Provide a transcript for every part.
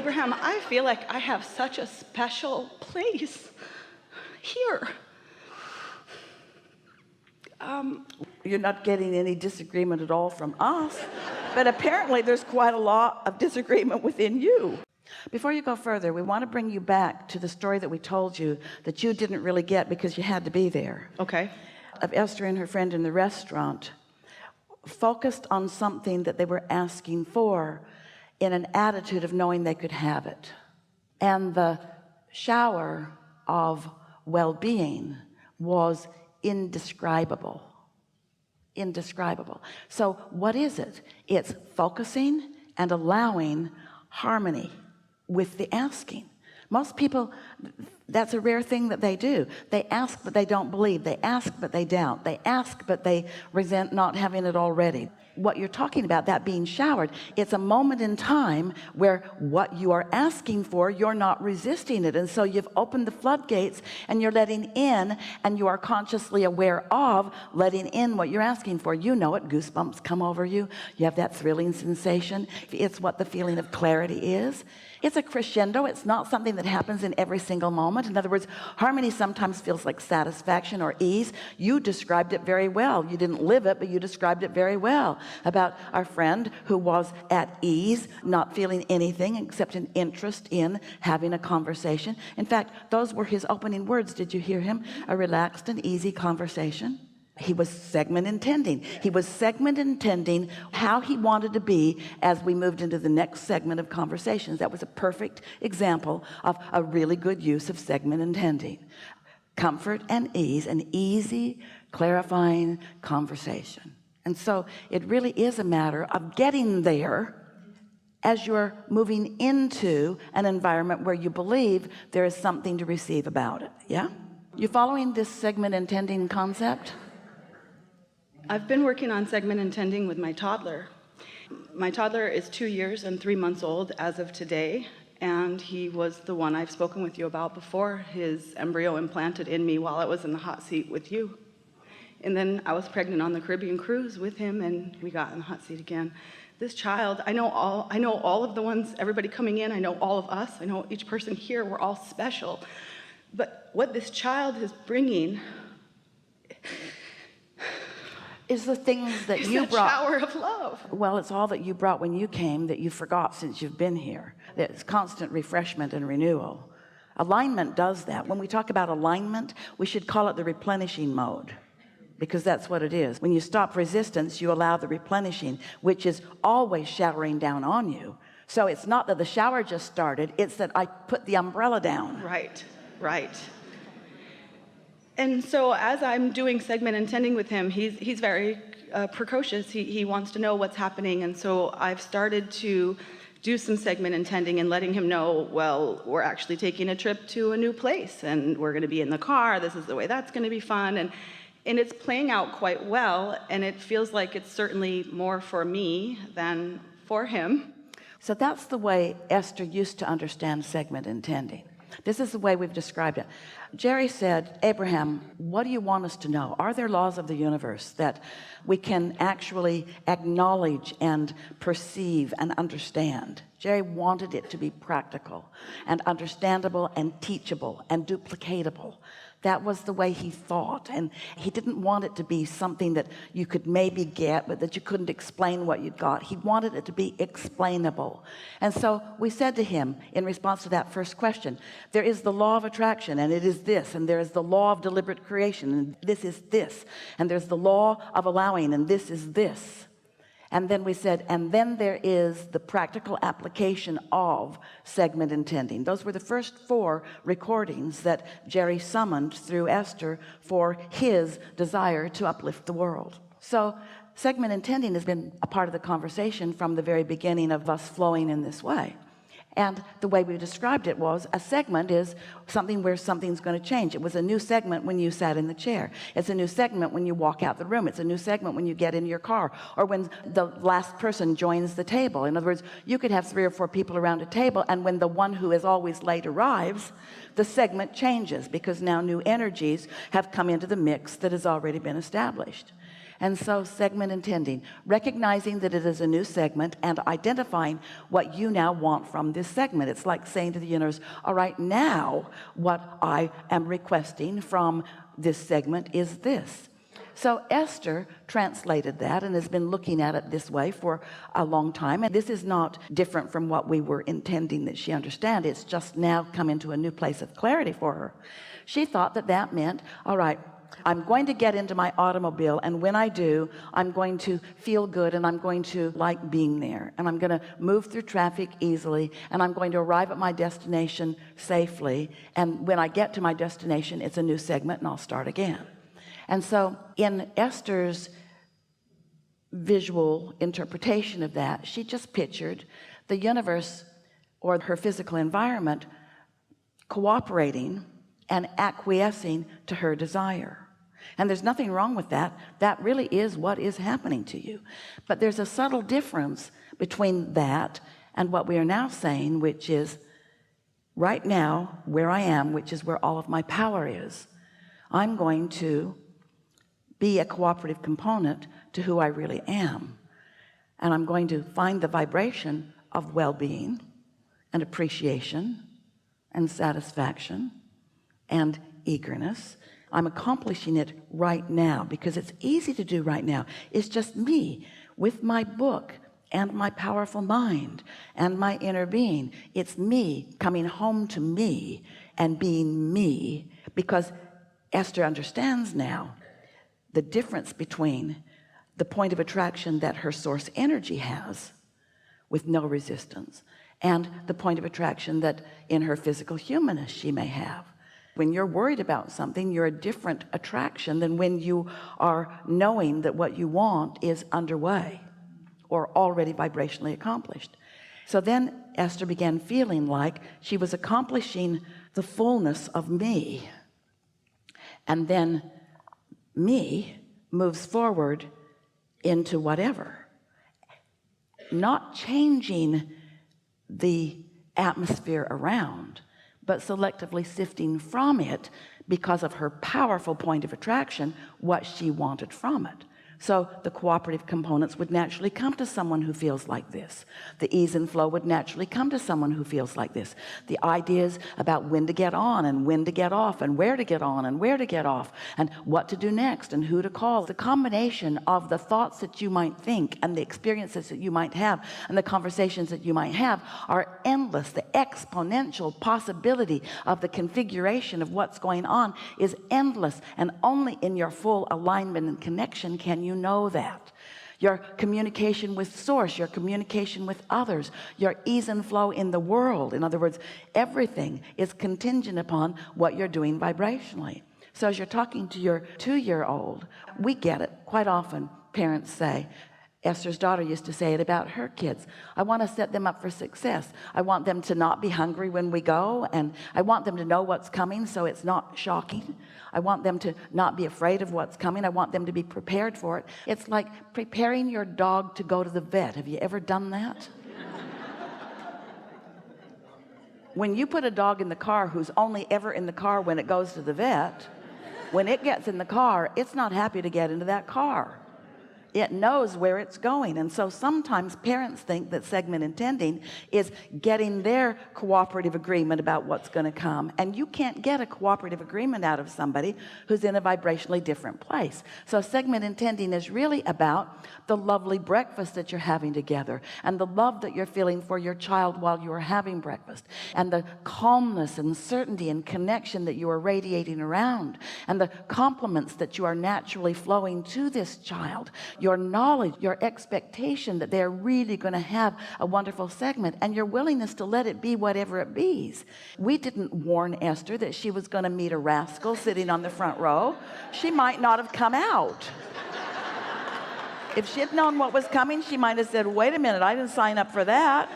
Abraham, I feel like I have such a special place here. You're not getting any disagreement at all from us, but apparently there's quite a lot of disagreement within you. Before you go further, we want to bring you back to the story that we told you that you didn't really get because you had to be there. Okay. Of Esther and her friend in the restaurant, focused on something that they were asking for in an attitude of knowing they could have it. And the shower of well-being was indescribable. Indescribable. So what is it? It's focusing and allowing harmony with the asking. Most people, that's a rare thing that they do. They ask but they don't believe. They ask but they doubt. They ask but they resent not having it already. What you're talking about, that being showered, it's a moment in time where what you are asking for, you're not resisting it, and so you've opened the floodgates and you're letting in, and you are consciously aware of letting in what you're asking for. You know it. Goosebumps come over you. You have that thrilling sensation. It's what the feeling of clarity is. It's a crescendo. It's not something that happens in every single moment. In other words, harmony sometimes feels like satisfaction or ease. You described it very well. You didn't live it, but you described it very well about our friend who was at ease, not feeling anything except an interest in having a conversation. In fact, those were his opening words. Did you hear him? A relaxed and easy conversation. He was segment intending. He was segment intending how he wanted to be as we moved into the next segment of conversations. That was a perfect example of a really good use of segment intending. Comfort and ease, an easy, clarifying conversation. And so it really is a matter of getting there as you're moving into an environment where you believe there is something to receive about it. Yeah? You following this segment intending concept? I've been working on segment intending with my toddler. My toddler is 2 years and 3 months old as of today, and he was the one I've spoken with you about before, his embryo implanted in me while I was in the hot seat with you. And then I was pregnant on the Caribbean cruise with him, and we got in the hot seat again. This child, I know all of the ones, everybody coming in, I know all of us, I know each person here, we're all special. But what this child is bringing is the things that you brought. Shower of love. Well, it's all that you brought when you came that you forgot since you've been here. It's constant refreshment and renewal. Alignment does that. When we talk about alignment, we should call it the replenishing mode, because that's what it is. When you stop resistance, you allow the replenishing, which is always showering down on you. So it's not that the shower just started, it's that I put the umbrella down. Right, right. And so as I'm doing segment intending with him, he's very precocious. He wants to know what's happening. And so I've started to do some segment intending and letting him know, well, we're actually taking a trip to a new place and we're going to be in the car. This is the way that's going to be fun. And it's playing out quite well. And it feels like it's certainly more for me than for him. So that's the way Esther used to understand segment intending. This is the way we've described it. Jerry said, Abraham, what do you want us to know? Are there laws of the universe that we can actually acknowledge and perceive and understand? Jerry wanted it to be practical and understandable and teachable and duplicatable. That was the way he thought, and he didn't want it to be something that you could maybe get but that you couldn't explain what you'd got. He wanted it to be explainable. And so we said to him in response to that first question, there is the law of attraction, and it is this, and there is the law of deliberate creation, and this is this, and there's the law of allowing, and this is this. And then we said, and then there is the practical application of segment intending. Those were the first 4 recordings that Jerry summoned through Esther for his desire to uplift the world. So segment intending has been a part of the conversation from the very beginning of us flowing in this way. And the way we described it was, a segment is something where something's going to change. It was a new segment when you sat in the chair. It's a new segment when you walk out the room. It's a new segment when you get in your car, or when the last person joins the table. In other words, you could have 3 or 4 people around a table, and when the one who is always late arrives, the segment changes, because now new energies have come into the mix that has already been established. And so segment intending, recognizing that it is a new segment and identifying what you now want from this segment. It's like saying to the universe, all right, now what I am requesting from this segment is this. So Esther translated that and has been looking at it this way for a long time. And this is not different from what we were intending that she understand. It's just now come into a new place of clarity for her. She thought that that meant, all right, I'm going to get into my automobile, and when I do, I'm going to feel good, and I'm going to like being there, and I'm going to move through traffic easily, and I'm going to arrive at my destination safely, and when I get to my destination, it's a new segment and I'll start again. And so in Esther's visual interpretation of that, she just pictured the universe or her physical environment cooperating and acquiescing to her desire. And there's nothing wrong with that. That really is what is happening to you. But there's a subtle difference between that and what we are now saying, which is right now where I am, which is where all of my power is, I'm going to be a cooperative component to who I really am. And I'm going to find the vibration of well-being and appreciation and satisfaction and eagerness. I'm accomplishing it right now because it's easy to do right now. It's just me with my book and my powerful mind and my inner being. It's me coming home to me and being me, because Esther understands now the difference between the point of attraction that her source energy has with no resistance and the point of attraction that in her physical humanness she may have. When you're worried about something, you're a different attraction than when you are knowing that what you want is underway or already vibrationally accomplished. So then Esther began feeling like she was accomplishing the fullness of me, and then me moves forward into whatever, not changing the atmosphere around, but selectively sifting from it, because of her powerful point of attraction, what she wanted from it. So the cooperative components would naturally come to someone who feels like this. The ease and flow would naturally come to someone who feels like this. The ideas about when to get on and when to get off and where to get on and where to get off and what to do next and who to call. The combination of the thoughts that you might think and the experiences that you might have and the conversations that you might have are endless. The exponential possibility of the configuration of what's going on is endless, and only in your full alignment and connection can you know that. Your communication with source, your communication with others, your ease and flow in the world, in other words, everything is contingent upon what you're doing vibrationally. So as you're talking to your 2-year-old, we get it quite often. Parents say, Esther's daughter used to say it about her kids, I want to set them up for success. I want them to not be hungry when we go, and I want them to know what's coming so it's not shocking. I want them to not be afraid of what's coming. I want them to be prepared for it. It's like preparing your dog to go to the vet. Have you ever done that? When you put a dog in the car who's only ever in the car when it goes to the vet, when it gets in the car, it's not happy to get into that car. It knows where it's going. And so sometimes parents think that segment intending is getting their cooperative agreement about what's going to come, and you can't get a cooperative agreement out of somebody who's in a vibrationally different place. So segment intending is really about the lovely breakfast that you're having together, and the love that you're feeling for your child while you are having breakfast, and the calmness and certainty and connection that you are radiating around, and the compliments that you are naturally flowing to this child, your knowledge, your expectation that they're really going to have a wonderful segment, and your willingness to let it be whatever it be's. We didn't warn Esther that she was going to meet a rascal sitting on the front row. She might not have come out. If she had known what was coming, she might have said, wait a minute, I didn't sign up for that.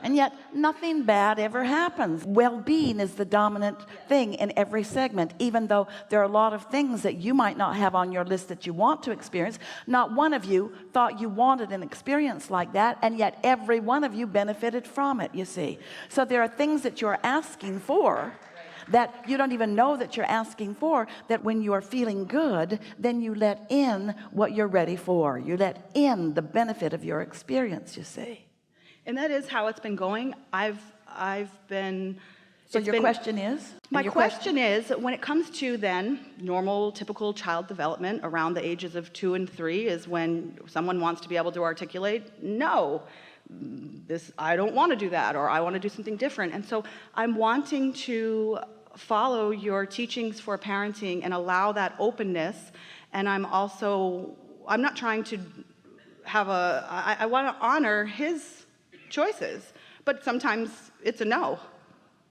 And yet nothing bad ever happens. Well-being is the dominant thing in every segment, even though there are a lot of things that you might not have on your list that you want to experience. Not one of you thought you wanted an experience like that, and yet every one of you benefited from it, you see. So there are things that you're asking for that you don't even know that you're asking for, that when you are feeling good, then you let in what you're ready for. You let in the benefit of your experience, you see. And that is how it's been going. I've been... So your question is? My question is, when it comes to then normal, typical child development around the ages of 2 and 3 is when someone wants to be able to articulate, no, I don't want to do that, or I want to do something different. And so I'm wanting to follow your teachings for parenting and allow that openness. And I'm not trying to have I want to honor his choices, but sometimes it's a no.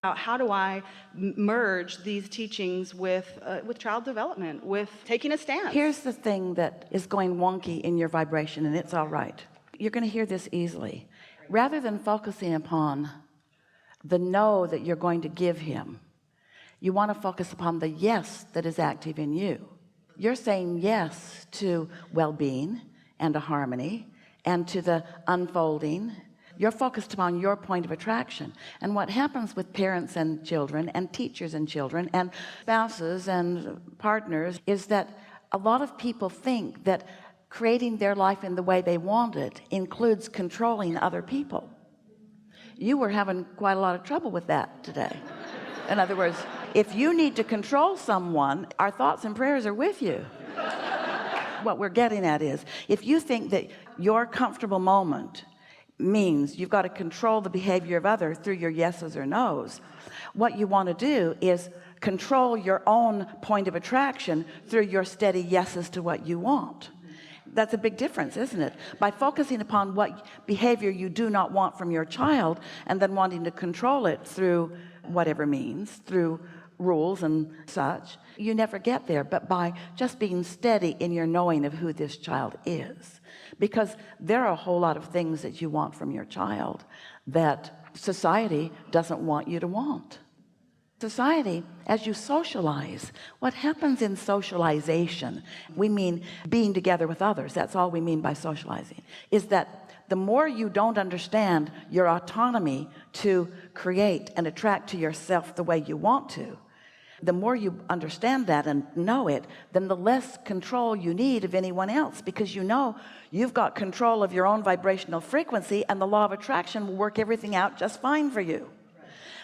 How do I merge these teachings with child development, with taking a stance? Here's the thing that is going wonky in your vibration, and it's all right. You're going to hear this easily. Rather than focusing upon the no that you're going to give him, you want to focus upon the yes that is active in you. You're saying yes to well-being and a harmony and to the unfolding. You're focused upon your point of attraction. And what happens with parents and children and teachers and children and spouses and partners is that a lot of people think that creating their life in the way they want it includes controlling other people. You were having quite a lot of trouble with that today. In other words, if you need to control someone, our thoughts and prayers are with you. What we're getting at is, if you think that your comfortable moment means you've got to control the behavior of others through your yeses or nos, what you want to do is control your own point of attraction through your steady yeses to what you want. That's a big difference, isn't it? By focusing upon what behavior you do not want from your child and then wanting to control it through whatever means, through rules and such, you never get there. But by just being steady in your knowing of who this child is, because there are a whole lot of things that you want from your child that society doesn't want you to want. Society, as you socialize, what happens in socialization, we mean being together with others, that's all we mean by socializing, is that the more you don't understand your autonomy to create and attract to yourself the way you want to, the more you understand that and know it, then the less control you need of anyone else, because you know you've got control of your own vibrational frequency, and the law of attraction will work everything out just fine for you.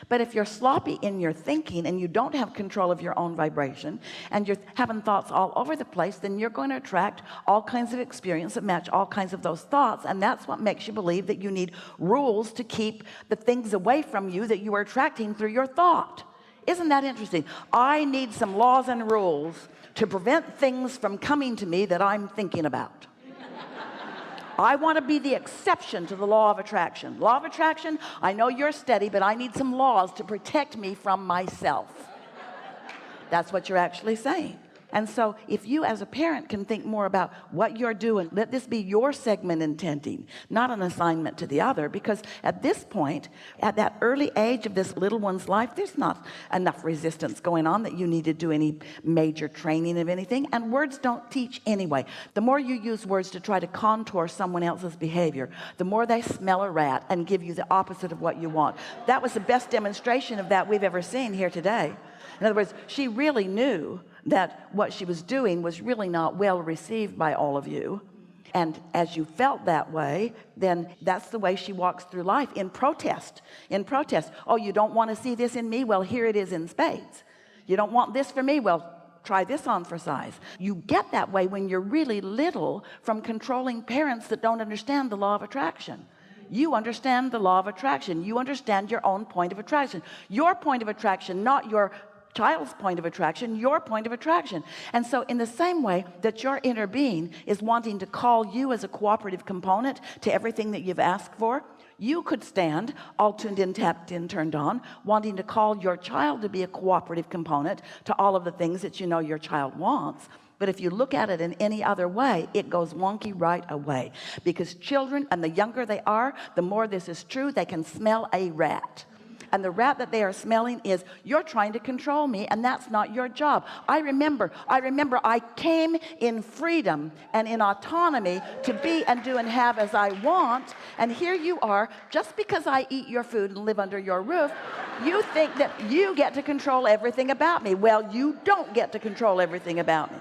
But if you're sloppy in your thinking and you don't have control of your own vibration and you're having thoughts all over the place, then you're going to attract all kinds of experience that match all kinds of those thoughts. And that's what makes you believe that you need rules to keep the things away from you that you are attracting through your thought. Isn't that interesting? I need some laws and rules to prevent things from coming to me that I'm thinking about. I want to be the exception to the law of attraction. Law of attraction, I know you're steady, but I need some laws to protect me from myself. That's what you're actually saying. And so if you as a parent can think more about what you're doing, let this be your segment intending, not an assignment to the other, because at this point, at that early age of this little one's life, there's not enough resistance going on that you need to do any major training of anything, and words don't teach anyway. The more you use words to try to contour someone else's behavior, the more they smell a rat and give you the opposite of what you want. That was the best demonstration of that we've ever seen here today. In other words, she really knew that what she was doing was really not well received by all of you. And as you felt that way, then that's the way she walks through life, in protest. In protest. Oh, you don't want to see this in me? Well, here it is in spades. You don't want this for me? Well, try this on for size. You get that way when you're really little from controlling parents that don't understand the law of attraction. You understand the law of attraction. You understand your own point of attraction. Your point of attraction, not your child's point of attraction, your point of attraction. And so in the same way that your inner being is wanting to call you as a cooperative component to everything that you've asked for, you could stand all tuned in, tapped in, turned on, wanting to call your child to be a cooperative component to all of the things that you know your child wants. But if you look at it in any other way, it goes wonky right away, because children, and the younger they are, the more this is true, they can smell a rat. and the rat that they are smelling is, you're trying to control me, and that's not your job. I remember I came in freedom and in autonomy to be and do and have as I want, and here you are, just because I eat your food and live under your roof, you think that you get to control everything about me. Well, you don't get to control everything about me.